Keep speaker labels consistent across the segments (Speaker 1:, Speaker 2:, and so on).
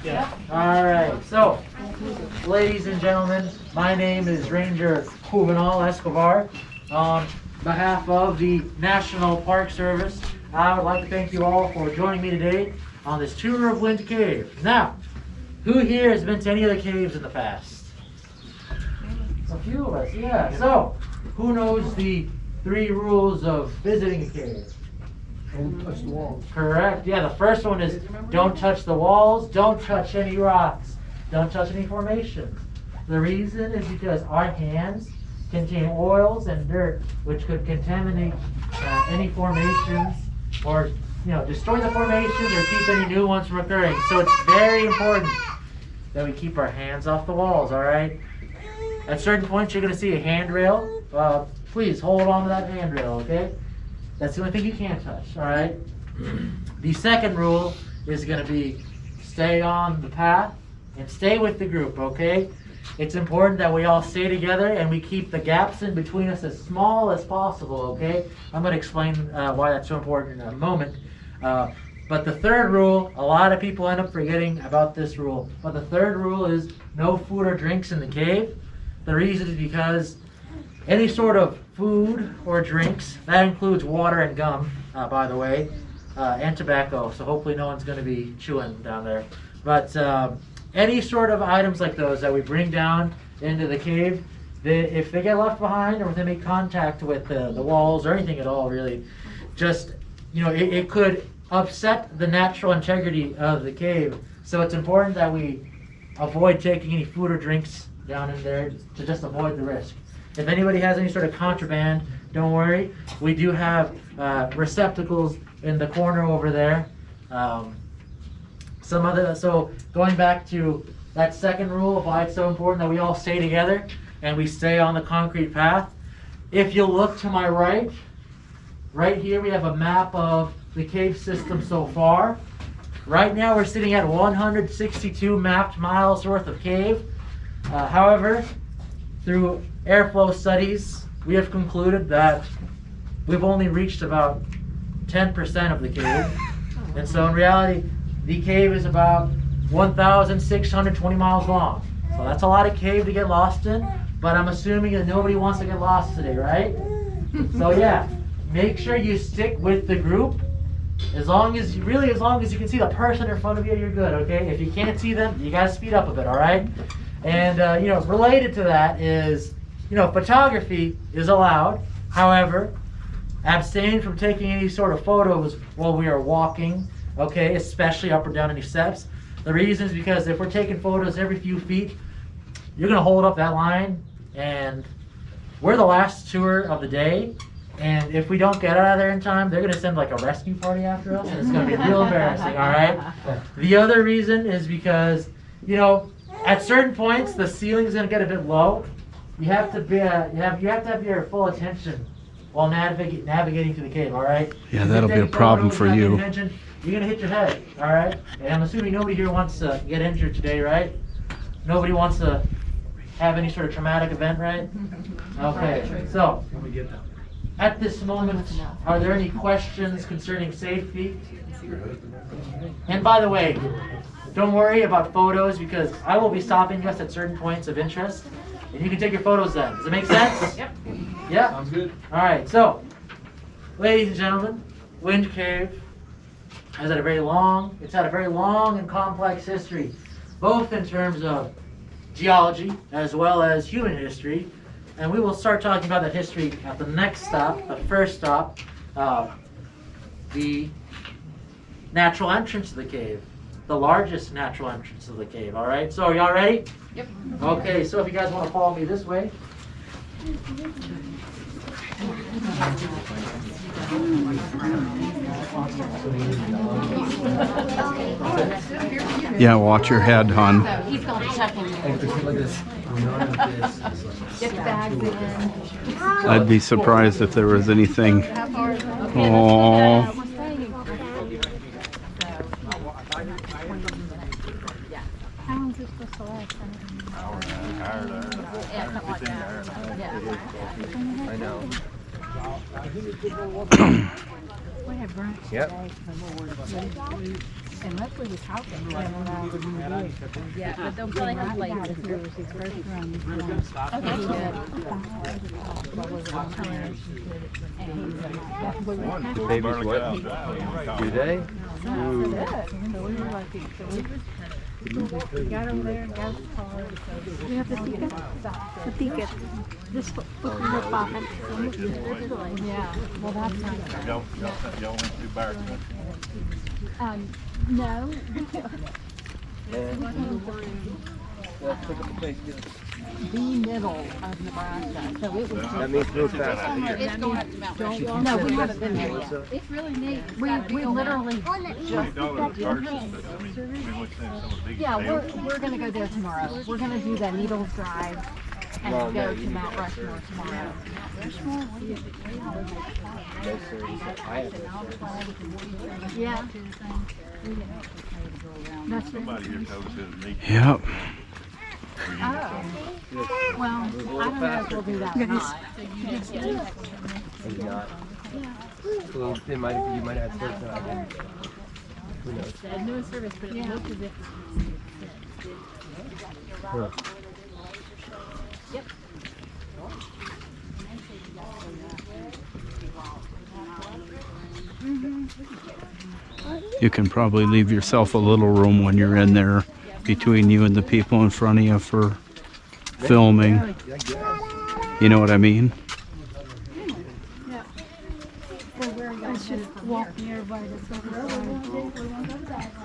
Speaker 1: Yeah. All right. So, ladies and gentlemen, my name is Ranger Juvenal Escobar. On behalf of the National Park Service, I would like to thank you all for joining me today on this tour of Wind Cave. Now, who here has been to any of the caves in the past? A few of us, yeah. So, who knows the 3 rules of visiting a cave?
Speaker 2: Don't touch the walls.
Speaker 1: Correct. Yeah, the first one is don't touch the walls, don't touch any rocks, don't touch any formations. The reason is because our hands contain oils and dirt which could contaminate any formations or destroy the formations or keep any new ones from occurring. So it's very important that we keep our hands off the walls, all right? At certain points you're going to see a handrail. Please hold on to that handrail, okay? That's the only thing you can't touch, all right? The second rule is going to be stay on the path and stay with the group, okay? It's important that we all stay together and we keep the gaps in between us as small as possible, okay? I'm going to explain why that's so important in a moment. But the third rule, a lot of people end up forgetting about this rule. But the third rule is no food or drinks in the cave. The reason is because any sort of food or drinks, that includes water and gum, by the way, and tobacco, so hopefully no one's going to be chewing down there. But any sort of items like those that we bring down into the cave, if they get left behind or if they make contact with the walls or anything at all really, just, it could upset the natural integrity of the cave. So it's important that we avoid taking any food or drinks down in there to just avoid the risk. If anybody has any sort of contraband, don't worry. We do have receptacles in the corner over there. So going back to that second rule of why it's so important that we all stay together and we stay on the concrete path. If you look to my right here we have a map of the cave system so far. Right now we're sitting at 162 mapped miles worth of cave. However, through airflow studies, we have concluded that we've only reached about 10% of the cave. And so in reality, the cave is about 1,620 miles long. So that's a lot of cave to get lost in, but I'm assuming that nobody wants to get lost today, right? So yeah, make sure you stick with the group. As long as you can see the person in front of you, you're good, okay? If you can't see them, you gotta speed up a bit, all right? And related to that is, photography is allowed. However, abstain from taking any sort of photos while we are walking, okay, especially up or down any steps. The reason is because if we're taking photos every few feet, you're gonna hold up that line, and we're the last tour of the day. And if we don't get out of there in time, they're going to send like a rescue party after us, and it's going to be real embarrassing, all right? The other reason is because, at certain points, the ceiling is going to get a bit low. You have to have your full attention while navigating through the cave, all right?
Speaker 3: Yeah, that'll be a problem for you.
Speaker 1: You're going to hit your head, all right? And I'm assuming nobody here wants to get injured today, right? Nobody wants to have any sort of traumatic event, right? Okay, so at this moment, are there any questions concerning safety? And by the way, don't worry about photos because I will be stopping us at certain points of interest, and you can take your photos then. Does it make sense?
Speaker 4: Yep.
Speaker 1: Yeah?
Speaker 2: Sounds good.
Speaker 1: All right, so, ladies and gentlemen, Wind Cave has had a very long and complex history, both in terms of geology as well as human history. And we will start talking about that history at the next stop, the first stop, the natural entrance to the cave, the largest natural entrance to the cave, all right? So are y'all ready?
Speaker 4: Yep.
Speaker 1: Okay, so if you guys want to follow me this way.
Speaker 3: Yeah, watch your head, hon.
Speaker 4: So he's going to check in. Get the bags in.
Speaker 3: I'd be surprised if there was anything. Oh,
Speaker 5: How long is this supposed to last?
Speaker 4: Yeah, something like that. Yeah.
Speaker 6: I know.
Speaker 5: We had brunch
Speaker 6: Yep.
Speaker 5: today. And Leslie was talking like about what we did.
Speaker 4: Yeah, but they'll really have
Speaker 5: Right now,
Speaker 4: like.
Speaker 5: this was his first run. He won
Speaker 6: Babies what? Do they?
Speaker 5: So we were lucky. So we got over there and got his car. We have the ticket. The ticket. This foot in the pocket. Yeah. Well, that's nice.
Speaker 7: Y'all went through bear country.
Speaker 5: No.
Speaker 6: Let's look at the place.
Speaker 5: The middle of Nebraska. So it was.
Speaker 6: That means real fast.
Speaker 4: It's going up to Mount Rushmore.
Speaker 5: No, we haven't been there yet.
Speaker 4: It's really neat.
Speaker 5: We literally
Speaker 7: $20 a person, but I mean, what's that, some of the biggest
Speaker 5: Yeah,
Speaker 7: deals?
Speaker 5: we're gonna go there tomorrow. We're gonna do the Needles Drive and go to Mount Rushmore tomorrow. Yeah. That's
Speaker 7: Somebody here told us it was neat.
Speaker 3: Yep.
Speaker 5: Oh. Well, I don't know if we'll do that or not.
Speaker 6: Maybe not. Well, you might have first time. Who knows?
Speaker 5: No service, but it looked as if.
Speaker 6: Huh.
Speaker 3: You can probably leave yourself a little room when you're in there between you and the people in front of you for filming.
Speaker 6: I guess.
Speaker 3: You know what I mean?
Speaker 5: I should walk nearby this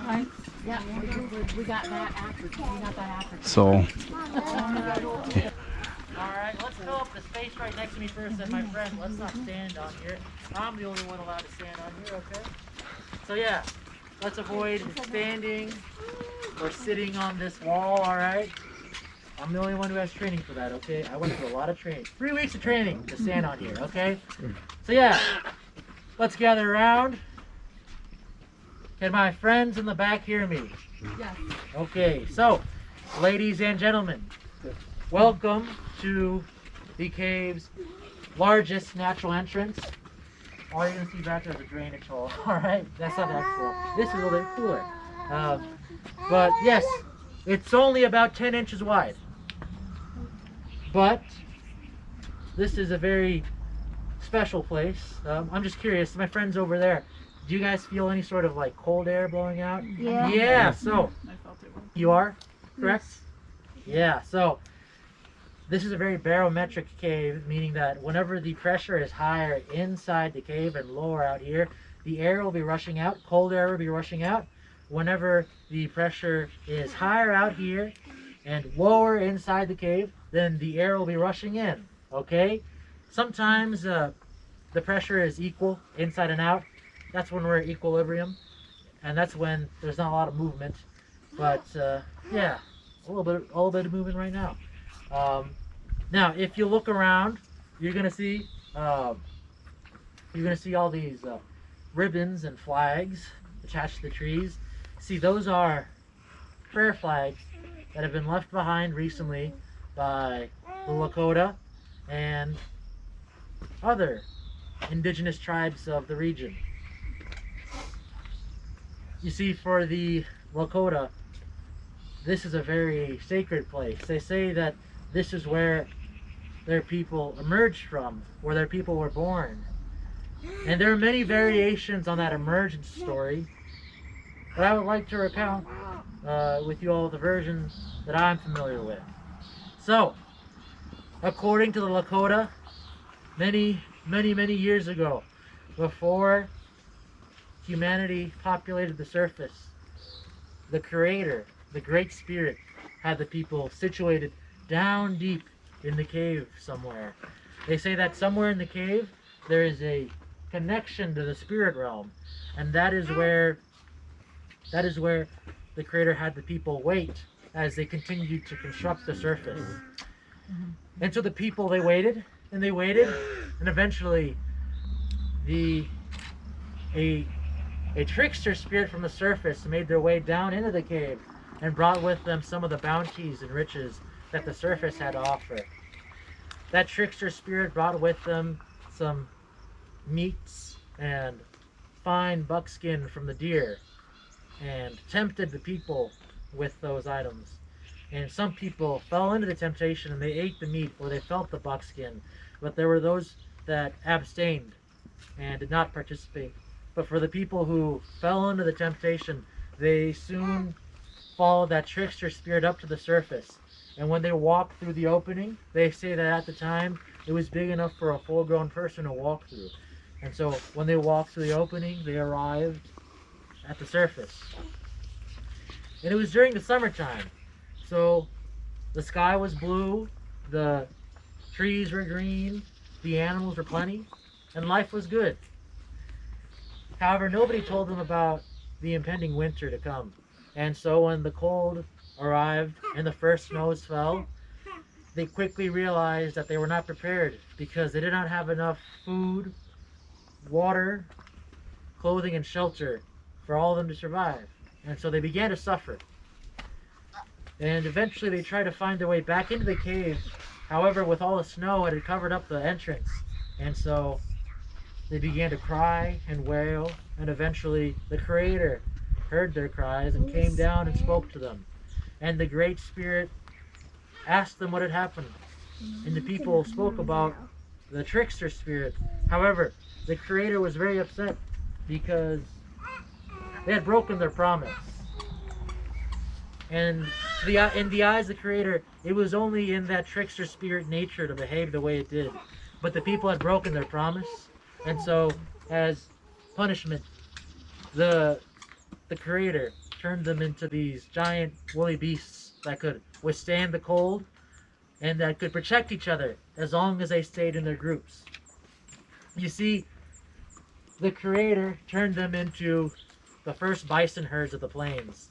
Speaker 5: right?
Speaker 4: Yeah, we got that after. We got that after.
Speaker 3: So,
Speaker 1: All right, let's fill up the space right next to me first, and my friend, let's not stand on here. I'm the only one allowed to stand on here, okay? So yeah, let's avoid standing or sitting on this wall, all right? I'm the only one who has training for that, okay? I went through a lot of training. 3 weeks of training to stand on here, okay? So yeah, let's gather around. Can my friends in the back hear me?
Speaker 4: Yes.
Speaker 1: Okay, so, ladies and gentlemen, welcome to the cave's largest natural entrance. All you're gonna see back there is a drainage hole. All right, that's not that cool. This is a little bit cooler. But yes, it's only about 10 inches wide. But this is a very special place. I'm just curious, my friends over there, do you guys feel any sort of like cold air blowing out?
Speaker 5: Yeah.
Speaker 1: Yeah, so you are correct? Yeah, so this is a very barometric cave, meaning that whenever the pressure is higher inside the cave and lower out here, the air will be rushing out, cold air will be rushing out. Whenever the pressure is higher out here and lower inside the cave, then the air will be rushing in, okay? Sometimes the pressure is equal inside and out. That's when we're at equilibrium, and that's when there's not a lot of movement. But yeah, a little bit of movement right now. Now, if you look around, you're gonna see all these ribbons and flags attached to the trees. See, those are prayer flags that have been left behind recently by the Lakota and other indigenous tribes of the region. You see, for the Lakota, this is a very sacred place. They say that this is where their people emerged from, where their people were born. And there are many variations on that emergence story, but I would like to recount with you all the versions that I'm familiar with. So, according to the Lakota, many years ago, before humanity populated the surface, the Creator, the Great Spirit, had the people situated down deep in the cave somewhere. They say that somewhere in the cave there is a connection to the spirit realm, and that is where the Creator had the people wait as they continued to construct the surface. And so the people, they waited and they waited, and eventually a trickster spirit from the surface made their way down into the cave and brought with them some of the bounties and riches that the surface had to offer. That trickster spirit brought with them some meats and fine buckskin from the deer, and tempted the people with those items. And some people fell into the temptation and they ate the meat or they felt the buckskin. But there were those that abstained and did not participate. But for the people who fell into the temptation, they soon followed that trickster spirit up to the surface. And when they walked through the opening, they say that at the time it was big enough for a full-grown person to walk through. And so when they walked through the opening, they arrived at the surface. And it was during the summertime. So the sky was blue, the trees were green, the animals were plenty, and life was good. However, nobody told them about the impending winter to come. And so when the cold arrived and the first snows fell, they quickly realized that they were not prepared because they did not have enough food, water, clothing, and shelter for all of them to survive. And so they began to suffer. And eventually they tried to find their way back into the cave. However, with all the snow, it had covered up the entrance. And so they began to cry and wail, and eventually the Creator heard their cries and came down and spoke to them. And the Great Spirit asked them what had happened. And the people spoke about the trickster spirit. However, the Creator was very upset because they had broken their promise. And in the eyes of the Creator, it was only in that trickster spirit nature to behave the way it did. But the people had broken their promise. And so, as punishment, the Creator turned them into these giant woolly beasts that could withstand the cold and that could protect each other as long as they stayed in their groups. You see, the Creator turned them into the first bison herds of the plains.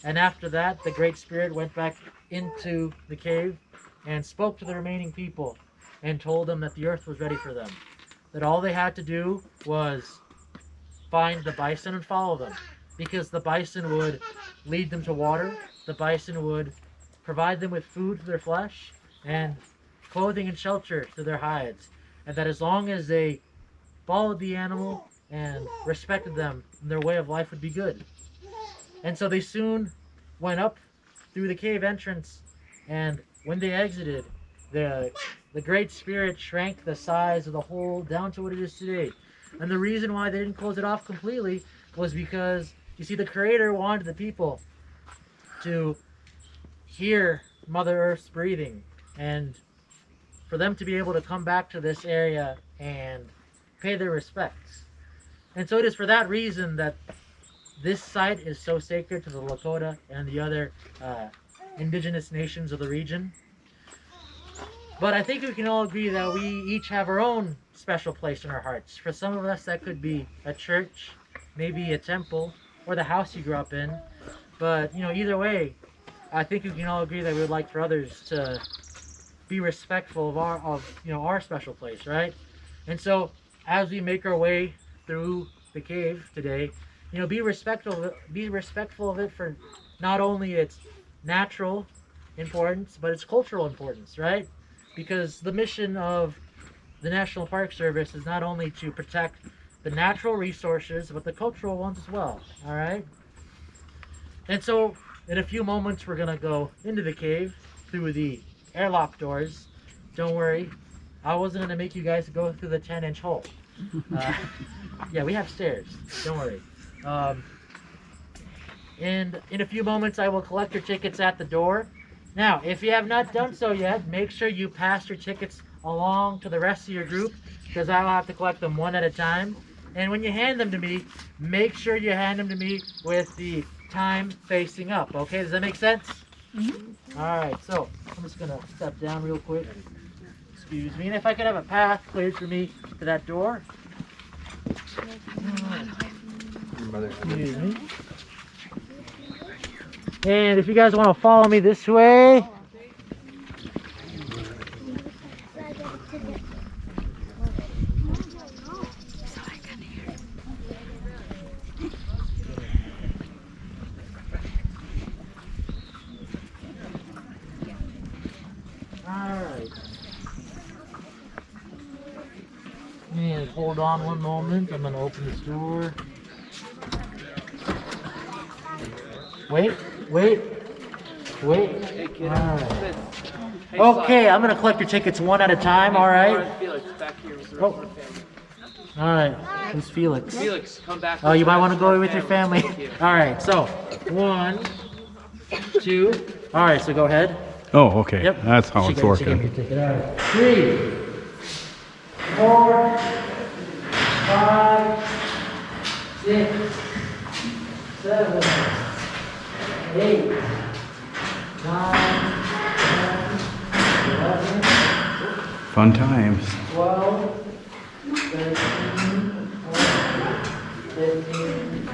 Speaker 1: And after that, the Great Spirit went back into the cave and spoke to the remaining people and told them that the earth was ready for them. That all they had to do was find the bison and follow them. Because the bison would lead them to water, the bison would provide them with food for their flesh, and clothing and shelter to their hides. And that as long as they followed the animal and respected them, their way of life would be good. And so they soon went up through the cave entrance, and when they exited, the Great Spirit shrank the size of the hole down to what it is today. And the reason why they didn't close it off completely was because, you see, the Creator wanted the people to hear Mother Earth's breathing and for them to be able to come back to this area and pay their respects. And so it is for that reason that this site is so sacred to the Lakota and the other indigenous nations of the region. But I think we can all agree that we each have our own special place in our hearts. For some of us, that could be a church, maybe a temple, or the house you grew up in. But, you know, either way, I think we can all agree that we would like for others to be respectful of our special place, right? And so, as we make our way through the cave today, you know, be respectful of it for not only its natural importance, but its cultural importance, right? Because the mission of the National Park Service is not only to protect the natural resources, but the cultural ones as well, all right? And so, in a few moments, we're gonna go into the cave through the airlock doors. Don't worry, I wasn't gonna make you guys go through the 10-inch hole. Yeah, we have stairs, don't worry. And in a few moments, I will collect your tickets at the door. Now, if you have not done so yet, make sure you pass your tickets along to the rest of your group, because I will have to collect them one at a time. And when you hand them to me, make sure you hand them to me with the time facing up. Okay, does that make sense? Mm-hmm. All right, so I'm just gonna step down real quick. Excuse me, and if I could have a path cleared for me to that door. Excuse me. And if you guys want to follow me this way. Alright. And hold on one moment. I'm going to open this door. Wait. Alright. Okay, I'm gonna collect your tickets one at a time, alright? Oh. Alright, who's Felix?
Speaker 6: Felix, come back.
Speaker 1: Oh, you might want to go with your family. Alright, so 1, 2. Alright, so go ahead.
Speaker 3: Oh, okay.
Speaker 1: Yep.
Speaker 3: That's how
Speaker 1: She
Speaker 3: it's
Speaker 1: gave me
Speaker 3: working.
Speaker 1: your ticket. Alright. 3, 4, 5, 6, 7, 8, 9, 10, 11,
Speaker 3: Fun times.
Speaker 1: 12, 13, 14, 15,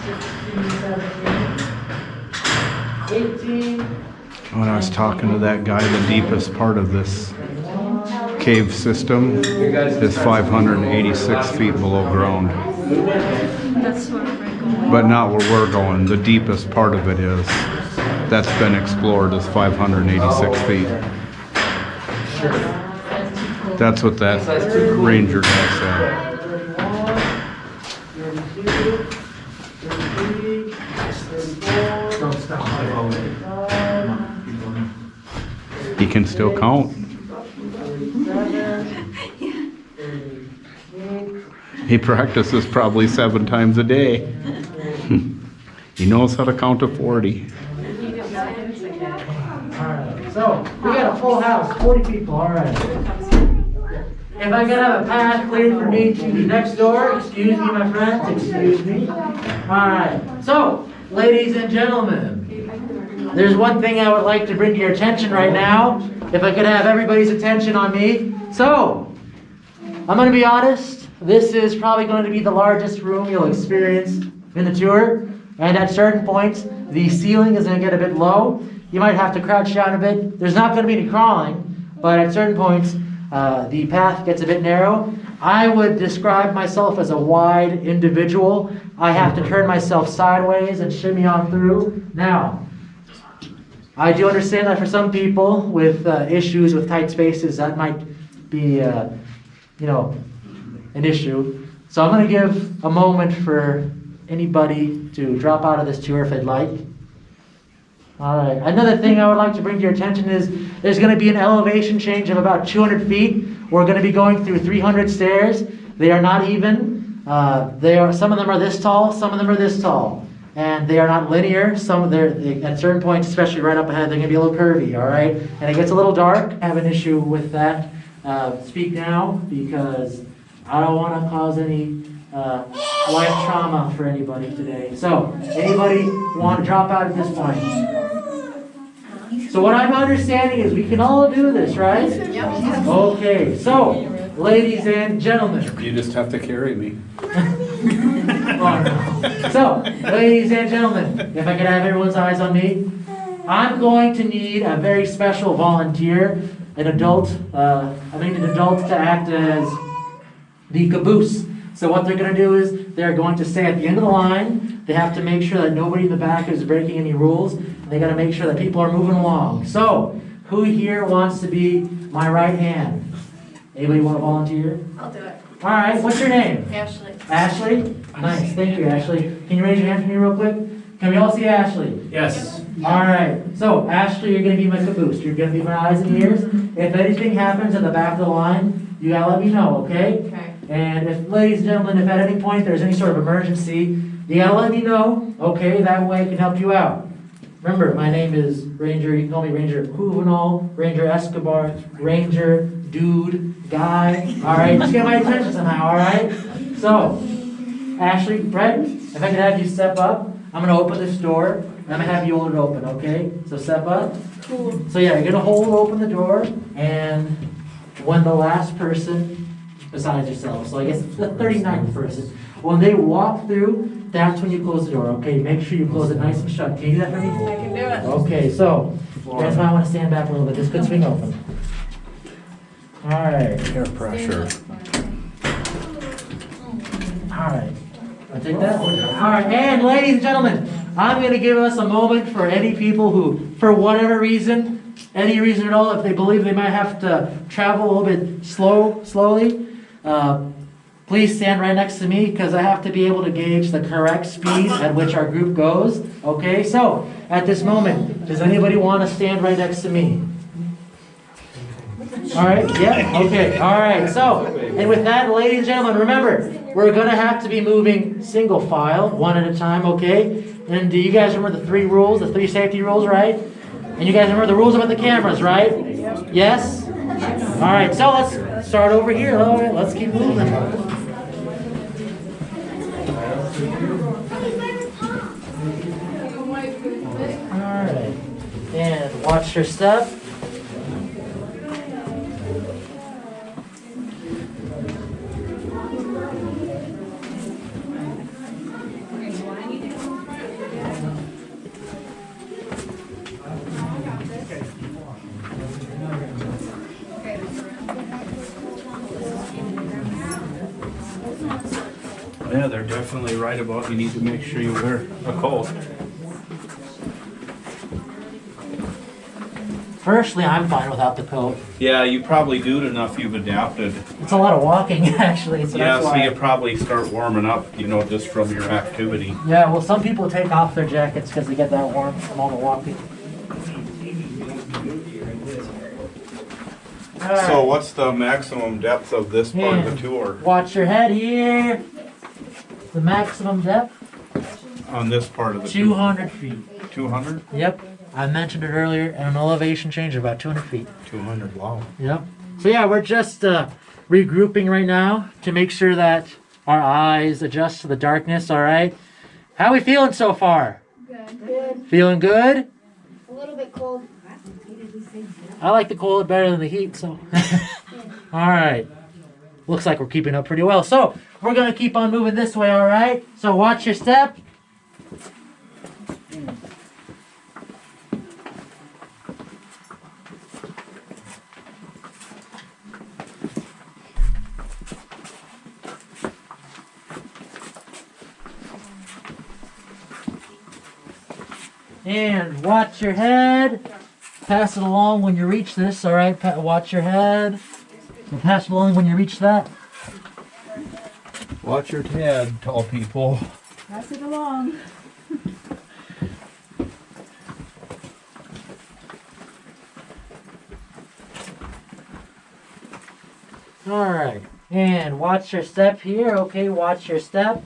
Speaker 1: 16, 17, 18.
Speaker 3: When I was talking to that guy, the deepest part of this cave system is 586 feet below ground.
Speaker 5: That's where we're going.
Speaker 3: But not where we're going. The deepest part of it is, that's been explored, is 586 feet. That's what that ranger guy said.
Speaker 1: 31, 32, 33, 34, 35,
Speaker 3: He can still count.
Speaker 1: 37, 38,
Speaker 3: He practices probably 7 times a day. He knows how to count to 40.
Speaker 1: Alright, so we got a full house, 40 people, alright. If I could have a path cleared for me to the next door, excuse me, my friends, excuse me. Alright, so, ladies and gentlemen, there's one thing I would like to bring to your attention right now. If I could have everybody's attention on me. So, I'm going to be honest, this is probably going to be the largest room you'll experience in the tour. And at certain points, the ceiling is going to get a bit low. You might have to crouch down a bit. There's not going to be any crawling, but at certain points, the path gets a bit narrow. I would describe myself as a wide individual. I have to turn myself sideways and shimmy on through. Now, I do understand that for some people with issues with tight spaces, that might be, an issue. So I'm going to give a moment for anybody to drop out of this tour if they'd like. All right. Another thing I would like to bring to your attention is there's going to be an elevation change of about 200 feet. We're going to be going through 300 stairs. They are not even. Some of them are this tall, some of them are this tall. And they are not linear. At certain points, especially right up ahead, they're going to be a little curvy, all right? And it gets a little dark. I have an issue with that. Speak now, because I don't want to cause any life trauma for anybody today. So, anybody want to drop out at this point? So what I'm understanding is we can all do this, right? Yep. Okay, so, ladies and gentlemen.
Speaker 3: You just have to carry me.
Speaker 1: So, ladies and gentlemen, if I could have everyone's eyes on me, I'm going to need a very special volunteer, an adult. I need an adult to act as the caboose. So what they're going to do is they're going to stay at the end of the line. They have to make sure that nobody in the back is breaking any rules. And they got to make sure that people are moving along. So, who here wants to be my right hand? Anybody want to volunteer?
Speaker 4: I'll do it.
Speaker 1: All right, what's your name?
Speaker 4: Ashley.
Speaker 1: Ashley? Nice, thank you, Ashley. Can you raise your hand for me real quick? Can we all see Ashley?
Speaker 2: Yes.
Speaker 1: All right, so Ashley, you're going to be my caboose. You're going to be my eyes and ears. If anything happens at the back of the line, you got to let me know, okay?
Speaker 4: Okay.
Speaker 1: And if, ladies and gentlemen, if at any point there's any sort of emergency, you got to let me know, okay? That way I can help you out. Remember, my name is Ranger, you can call me Ranger Juvenal, Ranger Escobar, Ranger, Dude, Guy. All right, just get my attention somehow, all right? So, Ashley, Brett, if I could have you step up, I'm going to open this door, and I'm going to have you hold it open, okay? So step up.
Speaker 4: Cool.
Speaker 1: So yeah, you're going to hold open the door, and when the last person, besides yourself, so I guess the 39th person, when they walk through, that's when you close the door, okay? Make sure you close it nice and shut. Can you do that for me?
Speaker 4: I can do it.
Speaker 1: Okay, so, you guys might want to stand back a little bit. This could swing open. All right.
Speaker 3: Air pressure.
Speaker 1: All right. I'll take that. All right, and ladies and gentlemen, I'm going to give us a moment for any people who, for whatever reason, any reason at all, if they believe they might have to travel a little bit slowly, please stand right next to me because I have to be able to gauge the correct speed at which our group goes. Okay, so at this moment, does anybody want to stand right next to me? All right, yeah, okay, all right. So, and with that, ladies and gentlemen, remember, we're going to have to be moving single file, one at a time, okay? And do you guys remember the 3 rules, the 3 safety rules, right? And you guys remember the rules about the cameras, right? Yes? All right, so let's start over here. All right, let's keep moving. Alright, and watch your step.
Speaker 3: Yeah, they're definitely right about you need to make sure you wear a coat.
Speaker 1: Personally, I'm fine without the coat.
Speaker 3: Yeah, you probably do it enough you've adapted.
Speaker 1: It's a lot of walking, actually, so
Speaker 3: Yeah,
Speaker 1: that's
Speaker 3: so
Speaker 1: why.
Speaker 3: you probably start warming up, you know, just from your activity.
Speaker 1: Yeah, well, some people take off their jackets because they get that warm from all the walking. Alright.
Speaker 3: So what's the maximum depth of this part of the
Speaker 1: And
Speaker 3: tour?
Speaker 1: watch your head here. The maximum depth,
Speaker 3: On this part of the tour?
Speaker 1: 200 feet.
Speaker 3: 200?
Speaker 1: Yep, I mentioned it earlier, and an elevation change of about 200 feet.
Speaker 3: 200, wow.
Speaker 1: Yep. So yeah, we're just regrouping right now to make sure that our eyes adjust to the darkness, all right? How we feeling so far?
Speaker 5: Good.
Speaker 1: Feeling good?
Speaker 5: A little bit cold.
Speaker 1: I like the cold better than the heat, so. All right. Looks like we're keeping up pretty well. So we're going to keep on moving this way, all right? So watch your step. And watch your head. Pass it along when you reach this, all right? Watch your head. So pass it along when you reach that.
Speaker 3: Watch your head, tall people.
Speaker 4: Pass it along.
Speaker 1: All right. And watch your step here, okay? Watch your step.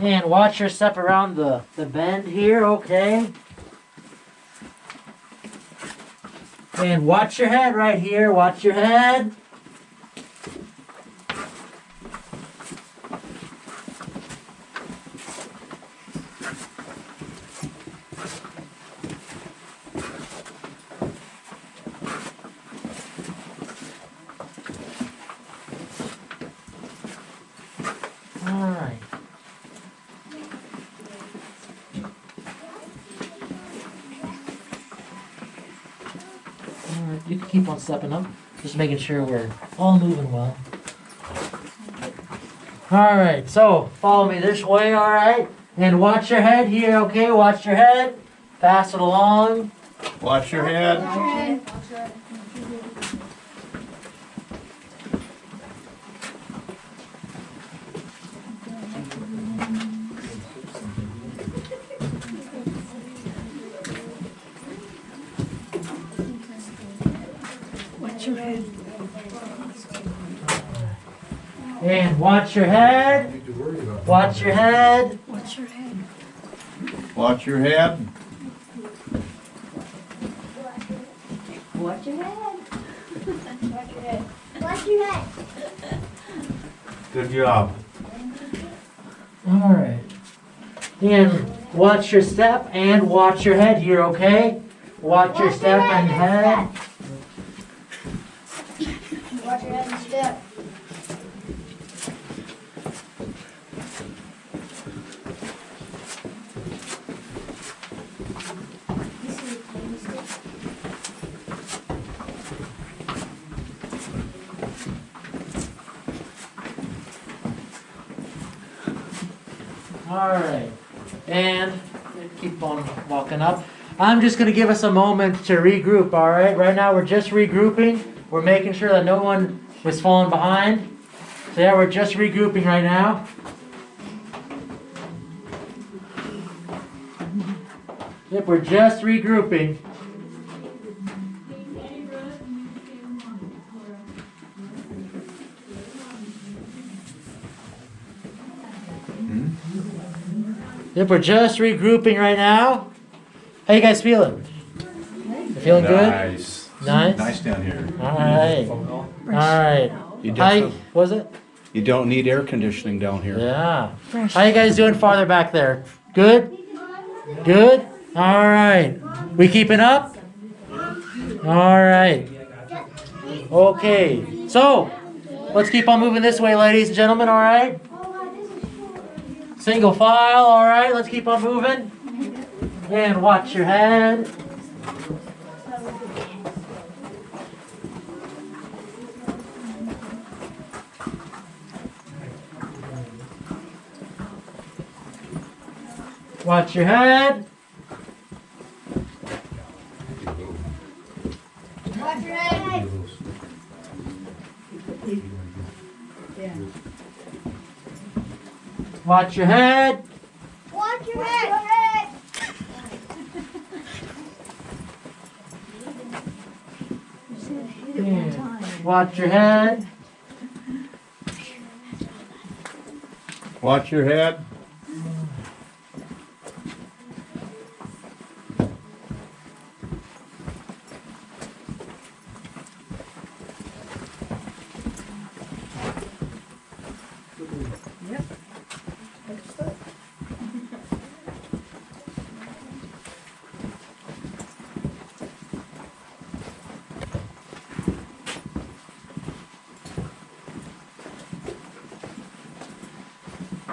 Speaker 1: And watch your step around the bend here, okay? And watch your head right here, watch your head. All right. You can keep on stepping up. Just making sure we're all moving well. Alright, so follow me this way, alright? And watch your head here, okay? Watch your head. Pass it along.
Speaker 3: Watch your head.
Speaker 5: Watch your head.
Speaker 1: And watch your head. Watch your head.
Speaker 5: Watch your head.
Speaker 3: Watch your head.
Speaker 5: Watch your head. Watch your head. Watch your head.
Speaker 3: Good job.
Speaker 1: Alright. And watch your step and watch your head here, okay? Watch your step and head.
Speaker 5: Watch your head and step.
Speaker 1: Alright. And keep on walking up. I'm just going to give us a moment to regroup, alright? Right now we're just regrouping. We're making sure that no one is falling behind. So yeah, we're just regrouping right now. Yep, we're just regrouping. Yep, we're just regrouping right now. How you guys feeling? You feeling good?
Speaker 7: Nice.
Speaker 1: Nice?
Speaker 7: Nice down here.
Speaker 1: Alright. Alright.
Speaker 3: You
Speaker 1: Hi,
Speaker 3: definitely,
Speaker 1: was it?
Speaker 3: you don't need air conditioning down here.
Speaker 1: Yeah. How you guys doing farther back there? Good? Good? Alright. We keeping up? Alright. Okay. So, let's keep on moving this way, ladies and gentlemen, alright? Single file, alright? Let's keep on moving. And watch your head. Watch your head.
Speaker 5: Watch your head.
Speaker 1: Watch your head.
Speaker 5: Watch your head.
Speaker 1: And watch your head.
Speaker 7: Watch your head.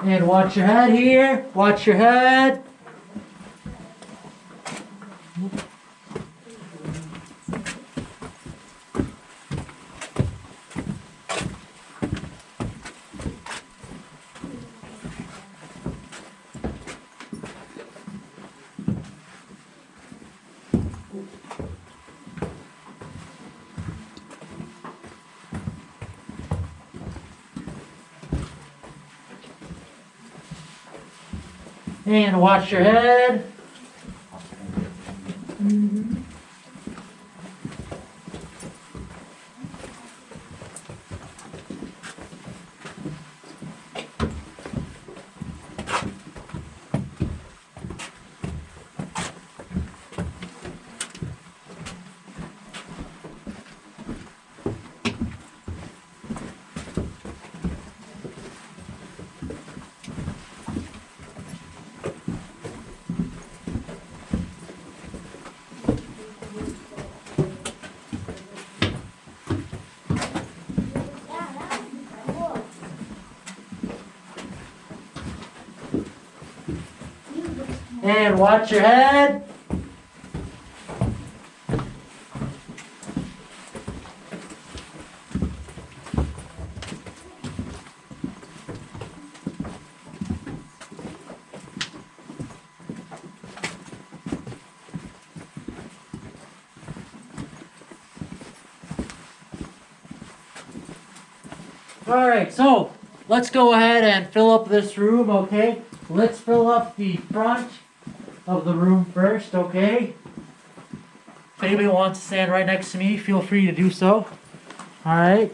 Speaker 1: And watch your head here. Watch your head. And watch your head. And watch your head. Alright, so let's go ahead and fill up this room, okay? Let's fill up the front of the room first, okay? If anybody wants to stand right next to me, feel free to do so. Alright.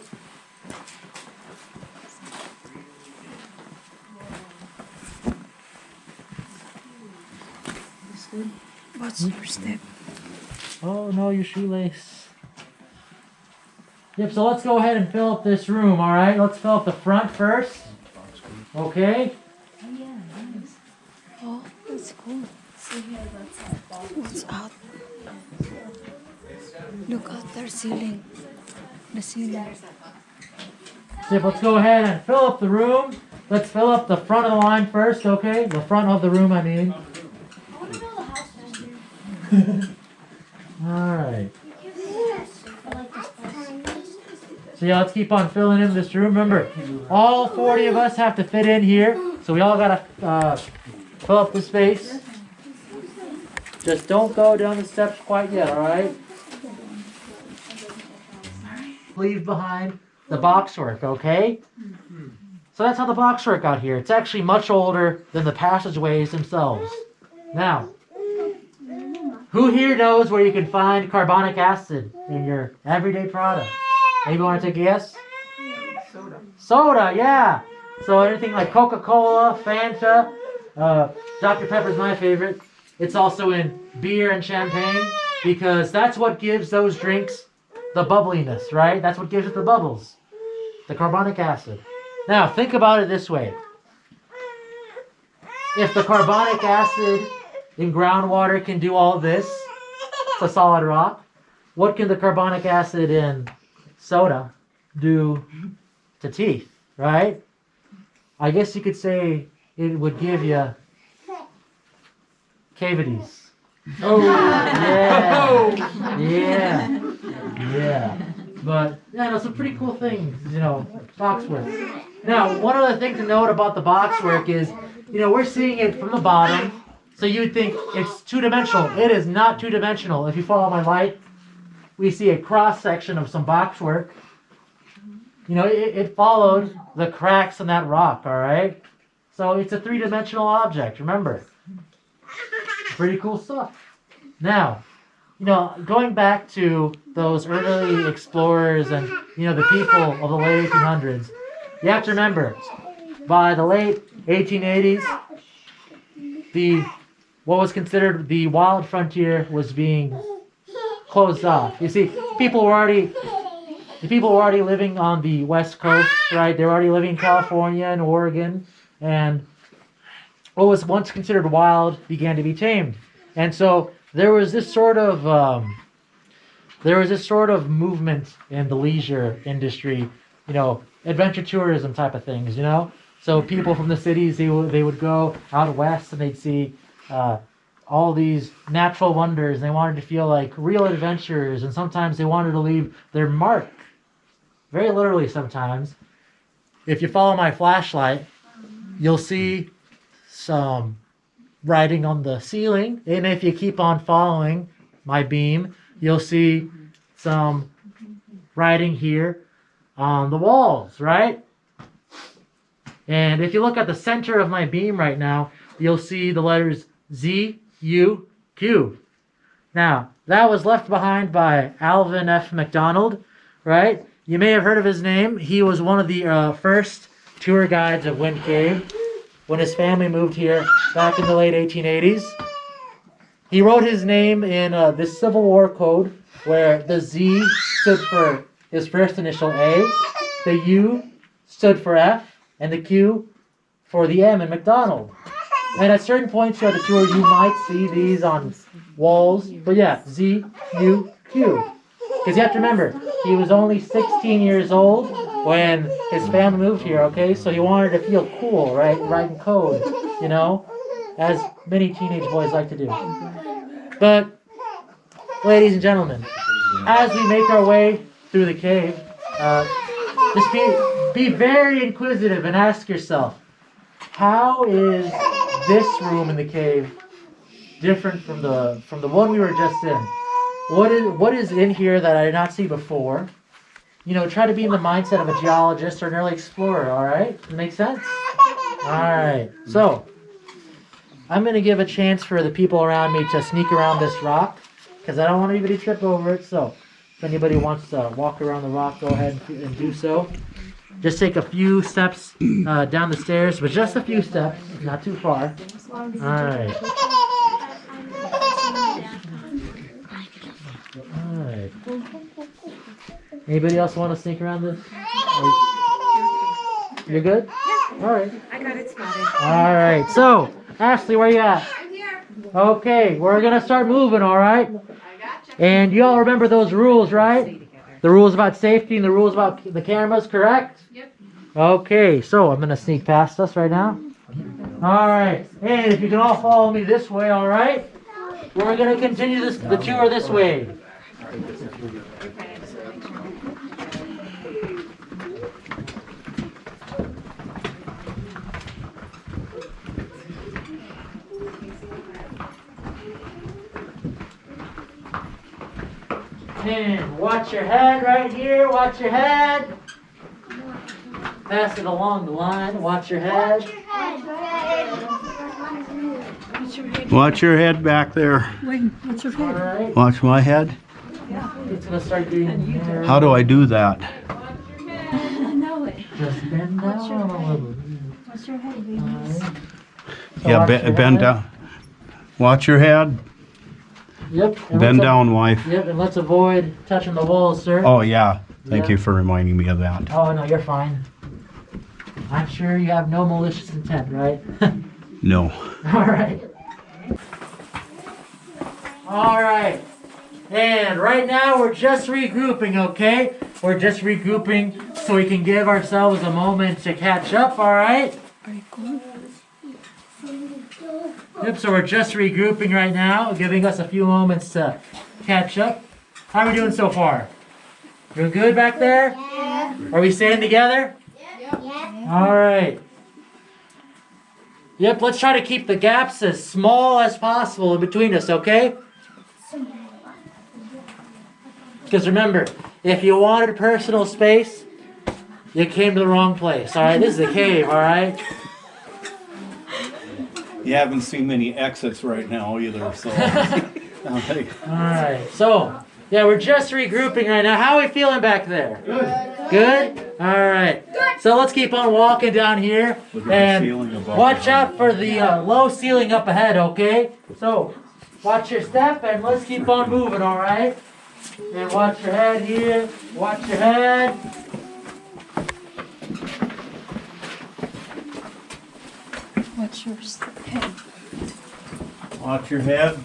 Speaker 5: What's your step?
Speaker 1: Oh no, your shoelace. Yep, so let's go ahead and fill up this room, alright? Let's fill up the front first. Okay?
Speaker 5: Oh, that's cool. What's out? Look at their ceiling. The ceiling.
Speaker 1: Yep, let's go ahead and fill up the room. Let's fill up the front of the line first, okay? The front of the room, I mean.
Speaker 5: I want to build a house just here.
Speaker 1: Alright.
Speaker 5: Yes. I like this place.
Speaker 1: So yeah, let's keep on filling in this room. Remember, all 40 of us have to fit in here. So we all gotta fill up the space. Just don't go down the steps quite yet, alright? Leave behind the boxwork, okay? So that's how the boxwork got here. It's actually much older than the passageways themselves. Now, who here knows where you can find carbonic acid in your everyday product? Anybody want to take a guess? Soda, yeah. So anything like Coca-Cola, Fanta, Dr. Pepper's my favorite. It's also in beer and champagne because that's what gives those drinks the bubbliness, right? That's what gives it the bubbles, the carbonic acid. Now, think about it this way. If the carbonic acid in groundwater can do all this, it's a solid rock, what can the carbonic acid in soda do to teeth, right? I guess you could say it would give you cavities. Oh, yeah. Yeah. But, yeah, no, some pretty cool things, you know, boxwork. Now, one other thing to note about the boxwork is, you know, we're seeing it from the bottom, so you would think it's two-dimensional. It is not two-dimensional. If you follow my light, we see a cross-section of some boxwork. You know, it followed the cracks in that rock, all right? So it's a three-dimensional object, remember. Pretty cool stuff. Now, you know, going back to those early explorers and, you know, the people of the late 1800s, you have to remember, by the late 1880s, what was considered the wild frontier was being closed off. You see, people were already living on the West Coast, right? They were already living in California and Oregon, and what was once considered wild began to be tamed. And so there was this sort of movement in the leisure industry, you know, adventure tourism type of things, you know. So people from the cities, they would go out west and they'd see all these natural wonders. And they wanted to feel like real adventurers, and sometimes they wanted to leave their mark. Very literally sometimes. If you follow my flashlight, you'll see some writing on the ceiling, and if you keep on following my beam, you'll see some writing here on the walls, right? And if you look at the center of my beam right now, you'll see the letters Z, U, Q. Now, that was left behind by Alvin F. McDonald, right? You may have heard of his name. He was one of the first tour guides of Wind Cave when his family moved here back in the late 1880s. He wrote his name in this Civil War code where the Z stood for his first initial A, the U stood for F, and the Q for the M in McDonald. And at certain points throughout the tour, you might see these on walls. But yeah, Z, U, Q. Because you have to remember, he was only 16 years old when his family moved here, okay? So he wanted to feel cool, right? Writing code, you know? As many teenage boys like to do. But, ladies and gentlemen, as we make our way through the cave, just be very inquisitive and ask yourself, how is this room in the cave different from the one we were just in? What is in here that I did not see before? You know, try to be in the mindset of a geologist or an early explorer, alright? Does that make sense? Alright, so I'm going to give a chance for the people around me to sneak around this rock, because I don't want anybody to trip over it. So if anybody wants to walk around the rock, go ahead and do so. Just take a few steps down the stairs, but just a few steps, not too far. Alright. Alright. Anybody else want to sneak around this? You're good? Yeah. Alright.
Speaker 4: I got it spotted.
Speaker 1: Alright, so, Ashley, where you at?
Speaker 4: I'm here.
Speaker 1: Okay, we're gonna start moving, alright?
Speaker 4: I gotcha.
Speaker 1: And you all remember those rules, right? The rules about safety and the rules about the cameras, correct?
Speaker 4: Yep.
Speaker 1: Okay, so I'm gonna sneak past us right now. Alright, and if you can all follow me this way, alright? We're gonna continue the tour this way. And watch your head right here. Watch your head. Pass it along the line. Watch your head.
Speaker 3: Watch your head back there.
Speaker 5: Wait, what's your
Speaker 1: All
Speaker 5: head?
Speaker 1: right.
Speaker 3: Watch my head.
Speaker 1: It's gonna start getting narrow.
Speaker 3: How do I do that?
Speaker 5: I know it.
Speaker 1: Just bend down a little.
Speaker 5: What's your head, baby?
Speaker 1: All right. So
Speaker 3: Yeah,
Speaker 1: watch your
Speaker 3: bend
Speaker 1: head.
Speaker 3: down. Watch your head.
Speaker 1: Yep. and
Speaker 3: Bend
Speaker 1: let's-
Speaker 3: down, wife.
Speaker 1: Yep, and let's avoid touching the walls, sir.
Speaker 3: Oh, yeah. Thank
Speaker 1: Yeah.
Speaker 3: you for reminding me of that.
Speaker 1: Oh, no, you're fine. I'm sure you have no malicious intent, right?
Speaker 3: No.
Speaker 1: All right. All right. And right now we're just regrouping, okay? We're just regrouping so we can give ourselves a moment to catch up, all right? Yep, so we're just regrouping right now, giving us a few moments to catch up. How are we doing so far? Doing good back there? Yeah. Are we staying together? Yeah. All right. Yep, let's try to keep the gaps as small as possible in between us, okay? Because remember, if you wanted personal space, you came to the wrong place, all right? This is a cave, all right?
Speaker 3: You haven't seen many exits right now either, so.
Speaker 1: Alright, so, yeah, we're just regrouping right now. How are we feeling back there? Good. Good? Alright. So let's keep on walking down here.
Speaker 3: Look at the ceiling
Speaker 1: And
Speaker 3: above
Speaker 1: watch
Speaker 3: you.
Speaker 1: out for the low ceiling up ahead, okay? So, watch your step and let's keep on moving, alright? And watch your head here. Watch your head.
Speaker 5: What's your head?
Speaker 3: Watch your head.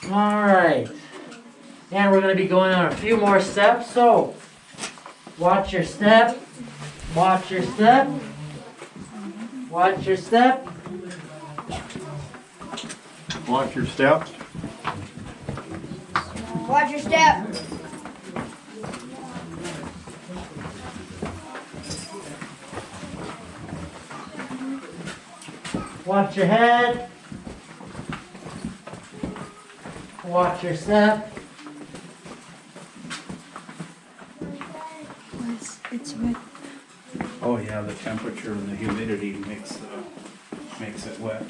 Speaker 1: Alright. And we're going to be going on a few more steps. So, watch your step. Watch your step. Watch your step.
Speaker 3: Watch your step.
Speaker 8: Watch your step.
Speaker 1: Watch your head. Watch your step.
Speaker 5: It's wet.
Speaker 3: Oh yeah, the temperature and the humidity makes it wet.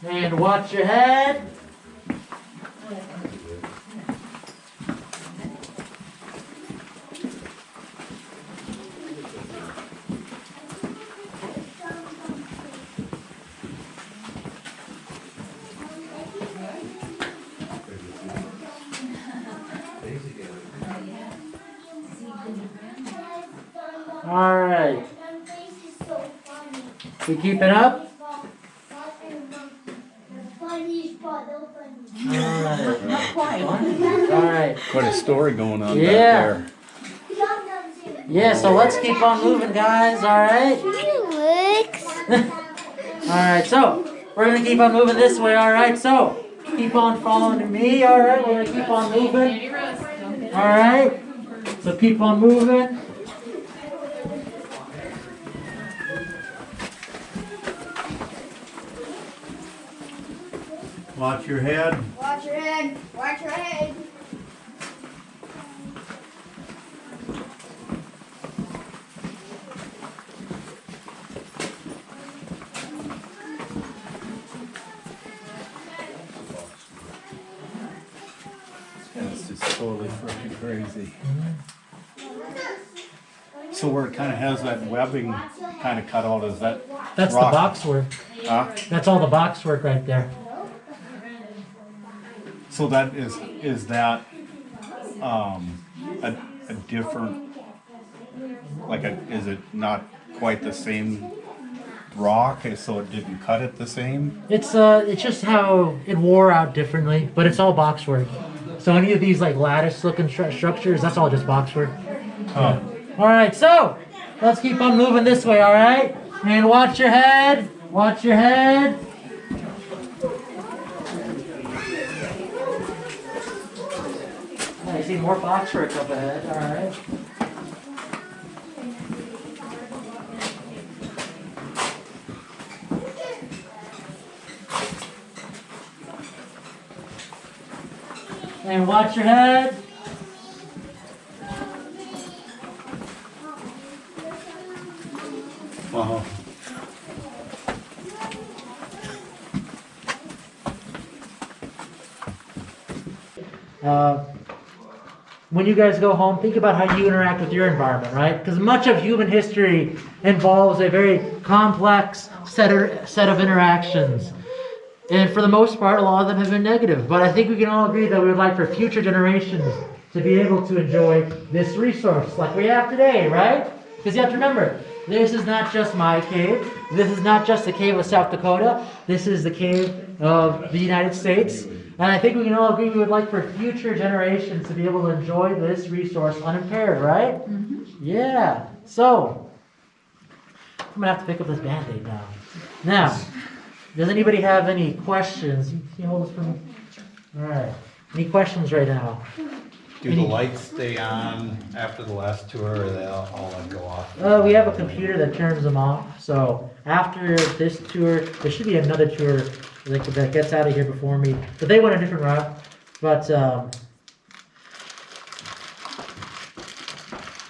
Speaker 1: And watch your head. All right. We keep it up? Alright.
Speaker 3: Quite a story going on
Speaker 1: Yeah.
Speaker 3: back
Speaker 1: Yeah, so let's keep on moving, guys, alright? Alright, so we're gonna keep on moving this way, alright? So keep on following me, alright? We're gonna keep on moving. Alright? So keep on moving.
Speaker 3: Watch your head.
Speaker 8: Watch your head. Watch your head.
Speaker 3: It's just totally freaking crazy. So where it kind of has that webbing kind of cut out, is that
Speaker 1: That's
Speaker 3: rock?
Speaker 1: the box work.
Speaker 3: Huh?
Speaker 1: That's all the box work right there.
Speaker 3: So that is that a different, like is it not quite the same
Speaker 7: rock, so did you cut it the same?
Speaker 1: It's just how it wore out differently, but it's all boxwork. So any of these like lattice looking structures, that's all just boxwork.
Speaker 7: Oh.
Speaker 1: All right, so let's keep on moving this way. All right, and watch your head. Watch your head. I see more boxwork up ahead. All right. And watch your head.
Speaker 7: Wow.
Speaker 1: When you guys go home, think about how you interact with your environment, right? Because much of human history involves a very complex set of interactions. And for the most part, a lot of them have been negative. But I think we can all agree that we would like for future generations to be able to enjoy this resource like we have today, right? Because you have to remember, this is not just my cave. This is not just the cave of South Dakota. This is the cave of the United States. And I think we can all agree we would like for future generations to be able to enjoy this resource unimpaired, right? Mm-hmm. Yeah. So, I'm going to have to pick up this Band-Aid now. Now, does anybody have any questions? Can you hold this for me? All right. Any questions right now?
Speaker 9: Do the lights stay on after the last tour, or they all like go off?
Speaker 1: We have a computer that turns them off. So after this tour, there should be another tour that gets out of here before me. But they went a different route. But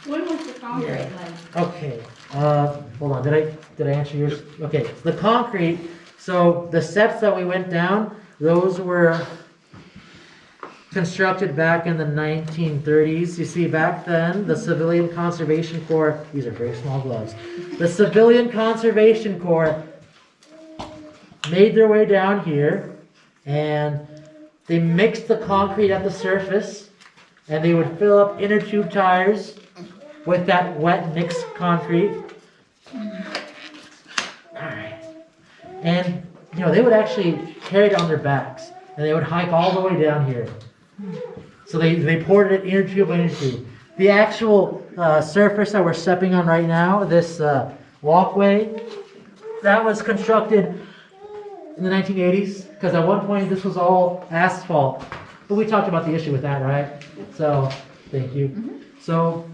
Speaker 4: When was the concrete laid?
Speaker 1: okay. Hold on. Did I answer yours? Okay. The concrete. So the steps that we went down, those were constructed back in the 1930s. You see, back then, the Civilian Conservation Corps, these are very small gloves, the Civilian Conservation Corps made their way down here, and they mixed the concrete at the surface, and they would fill up inner tube tires with that wet mixed concrete. Alright. And, they would actually carry it on their backs, and they would hike all the way down here. So they poured it inner tube by inner tube. The actual surface that we're stepping on right now, this walkway, that was constructed in the 1980s, because at one point this was all asphalt. But we talked about the issue with that, right? So, thank you. Mm-hmm. So,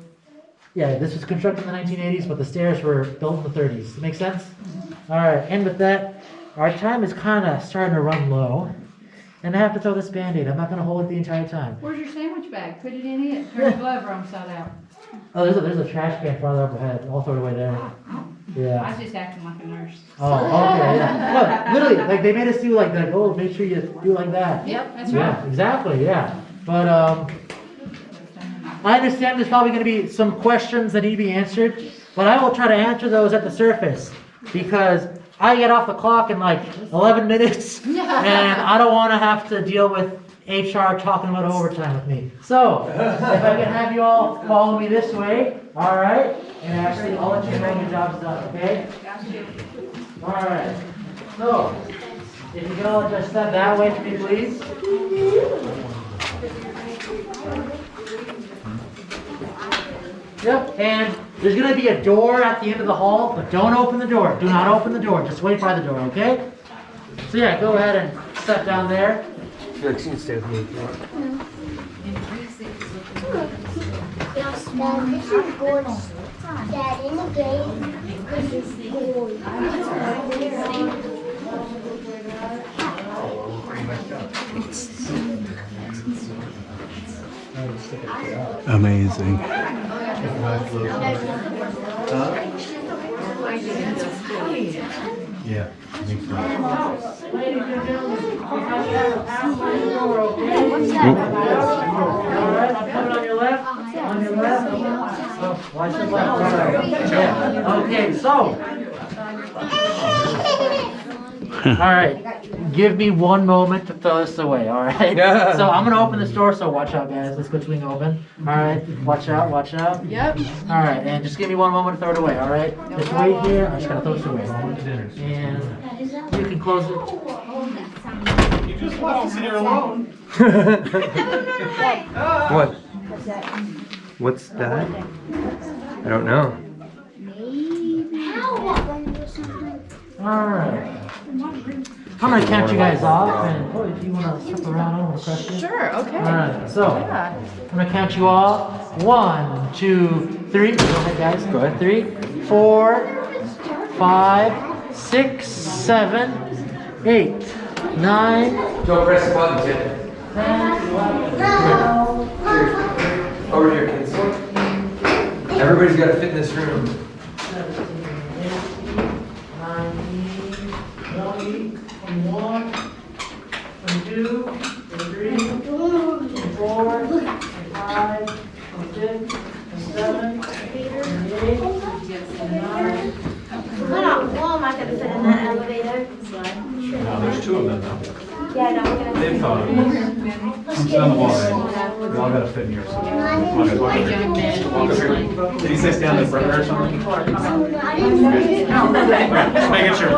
Speaker 1: yeah, this was constructed in the 1980s, but the stairs were built in the 30s. Does that make sense? Mm-hmm. All right, and with that, our time is kind of starting to run low. And I have to throw this Band-Aid. I'm not going to hold it the entire time.
Speaker 4: Where's your sandwich bag? Put it in it. Turn the glove wrong side out.
Speaker 1: Oh, there's a trash can farther up ahead. I'll throw it away there. Yeah.
Speaker 4: I was just acting like a nurse.
Speaker 1: Oh, okay, yeah. Look, literally, like they made us do like that. Oh, make sure you do like that.
Speaker 4: Yep, that's
Speaker 1: Yeah,
Speaker 4: right.
Speaker 1: exactly, yeah. But I understand there's probably going to be some questions that need to be answered, but I will try to answer those at the surface because I get off the clock in like 11 minutes, and I don't want to have to deal with HR talking about overtime with me. So, if I can have you all follow me this way, all right? And actually, I'll let you know when your job's done, okay? All right. So, if you can all just step that way for me, please. Yep, and there's going to be a door at the end of the hall, but don't open the door. Do not open the door. Just wait by the door, okay? So yeah, go ahead and step down there.
Speaker 6: Felix, you can stay with me.
Speaker 10: Yes, Dad, this is board. Dad, in the game, this is board.
Speaker 3: Amazing.
Speaker 9: Yeah.
Speaker 1: Ladies and gentlemen, if I can have a pass by the door, okay? All right, I'm coming on your left. On your left. Oh, watch your left. All right. Yeah. Okay, so. Alright, give me 1 moment to throw this away, alright?
Speaker 6: Yeah.
Speaker 1: So I'm gonna open this door, so watch out guys, let's go swing open. Alright, watch out, watch out.
Speaker 4: Yep.
Speaker 1: Alright, and just give me 1 moment to throw it away, alright? Just wait here, I'm just gonna throw this away. And you can close it.
Speaker 7: You just left us here alone.
Speaker 6: What? What's that? I don't know.
Speaker 1: Alright. I'm gonna count you guys off, and if you wanna step around, I don't wanna crush you.
Speaker 4: Sure, okay.
Speaker 1: Alright, so
Speaker 4: Yeah.
Speaker 1: I'm gonna count you off. 1, 2, 3. Go ahead, guys. Go ahead. 3, 4, 5, 6, 7, 8, 9.
Speaker 6: Don't press the button, kid.
Speaker 1: 10, 11,
Speaker 6: Over here, kids. Everybody's got to fit in this room.
Speaker 1: 19, 20, 21, 22, 23, 24, 25, 26, 27, 28, 29.
Speaker 10: Well, am I gonna fit in that elevator?
Speaker 7: No, there's 2 of them now.
Speaker 10: Yeah, no, we're gonna.
Speaker 7: They've thought of it. Who's on the wall? We all gotta fit in here. Come on, guys, walk over here. Did he say stand in the perimeter or something? Just making sure.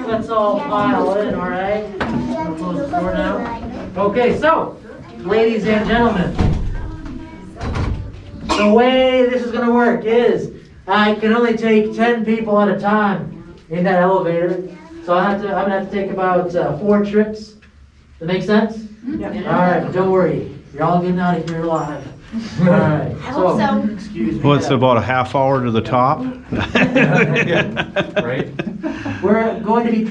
Speaker 1: Let's all pile in, alright? Close the door now. Okay, so, ladies and gentlemen, the way this is gonna work is I can only take 10 people at a time in that elevator. So I'm gonna have to take about 4 trips. Does that make sense? Alright, but don't worry. You're all getting out of here alive. Alright, so, excuse me.
Speaker 3: Well, it's about a half hour to the top.
Speaker 7: Right?
Speaker 1: We're going to be